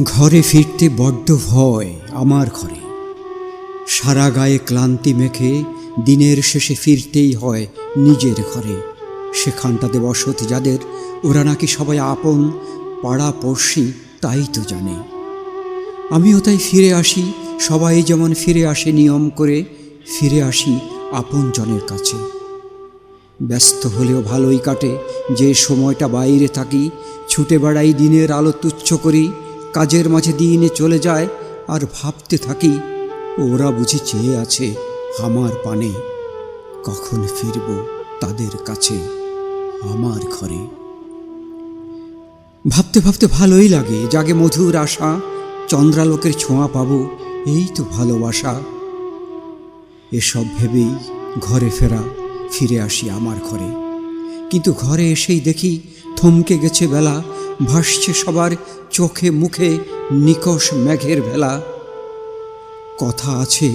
ঘরে ফিরতে বড্ড ভয় আমার ঘরে। সারা গায়ে ক্লান্তি মেখে দিনের শেষে ফিরতেই হয় নিজের ঘরে। সেখানটাতে বসত যাদের, ওরা নাকি সবাই আপন, পাড়া পড়শি তাই তো জানে। আমিও তাই ফিরে আসি, সবাই যেমন ফিরে আসে নিয়ম করে, ফিরে আসি আপনজনের কাছে। ব্যস্ত হলেও ভালোই কাটে যে সময়টা বাইরে থাকি, ছুটে বেড়াই দিনের আলো তুচ্ছ করি, কাজের মাঝে দিনে চলে যায় আর ভাবতে থাকি ওরা বুঝি চেয়ে আছে আমার পানে, কখন ফিরব তাদের কাছে আমার ঘরে। ভাবতে ভাবতে ভালোই লাগে, জাগে মধুর আশা, চন্দ্রালোকের ছোঁয়া পাবো এই তো ভালোবাসা। এসব ভেবেই ঘরে ফেরা, ফিরে আসি আমার ঘরে। কিন্তু ঘরে এসেই দেখি থমকে গেছে বেলা, ভাসছে সবার চোখে মুখে নিকষ মেঘের ভেলা। কথা আছে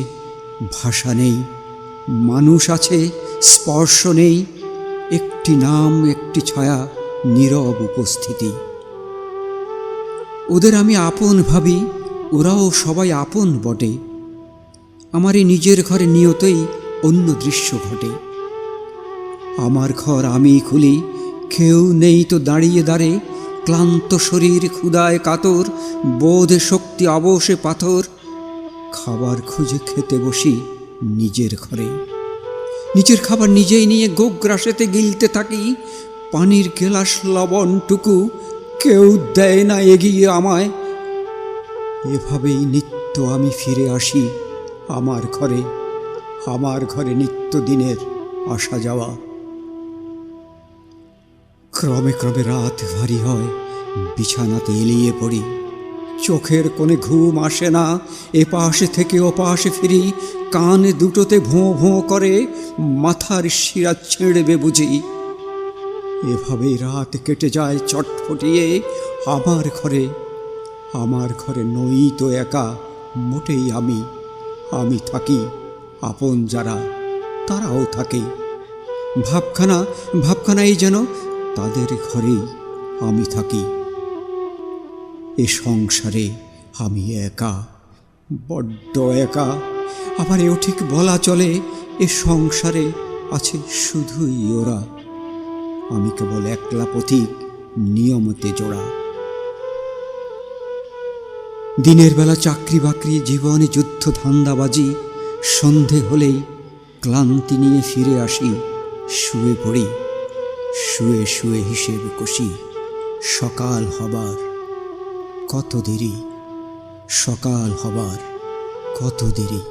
ভাষা নেই, মানুষ আছে স্পর্শ নেই, একটি নাম একটি ছায়া নীরব উপস্থিতি। ওদের আমি আপন ভাবি, ওরাও সবাই আপন বটে। আমার এই নিজের ঘরে নিয়তই অন্য দৃশ্য ঘটে। আমার ঘর আমি খুলি, কেউ নেই তো দাঁড়িয়ে দাঁড়ে, ক্লান্ত শরীর ক্ষুধায় কাতর, বোধ শক্তি অবশে পাথর। খাবার খুঁজে খেতে বসি নিজের ঘরে, নিজের খাবার নিজেই নিয়ে গোগ্রাসেতে গিলতে থাকি। পানির গেলাস লবণটুকু কেউ দেয় না এগিয়ে আমায়। এভাবেই নিত্য আমি ফিরে আসি আমার ঘরে, আমার ঘরে নিত্য দিনের আসা যাওয়া। ক্রমে ক্রমে রাত ভারী হয়, বিছানাতে এলিয়ে পড়ি, চোখের কোণে ঘুম আসে না, এপাশে থেকে ওপাশে ফিরি, কান দুটোতে ভোঁ ভোঁ করে, মাথার শিরা ছেড়বে বুঝি। এভাবেই রাত কেটে যায় চটফটিয়ে আমার ঘরে, আমার ঘরে নই তো একা মোটেই আমি। আমি থাকি, আপন যারা তারাও থাকে, ভাবখানাই যেন তাদের ঘরেই আমি থাকি। এ সংসারে আমি একা, বড্ড একা। আবার এও ঠিক বলা চলে এ সংসারে আছে শুধুই ওরা, আমি কেবল একলা পথিক নিয়মতে জোড়া। দিনের বেলা চাকরি বাকরি, জীবনে যুদ্ধ ধান্দাবাজি, সন্ধে হলেই ক্লান্তি নিয়ে ফিরে আসি, শুয়ে পড়ি, শুয়ে শুয়ে হিসেব কষি। সকাল হবার কত দেরি, সকাল হবার কত দেরি।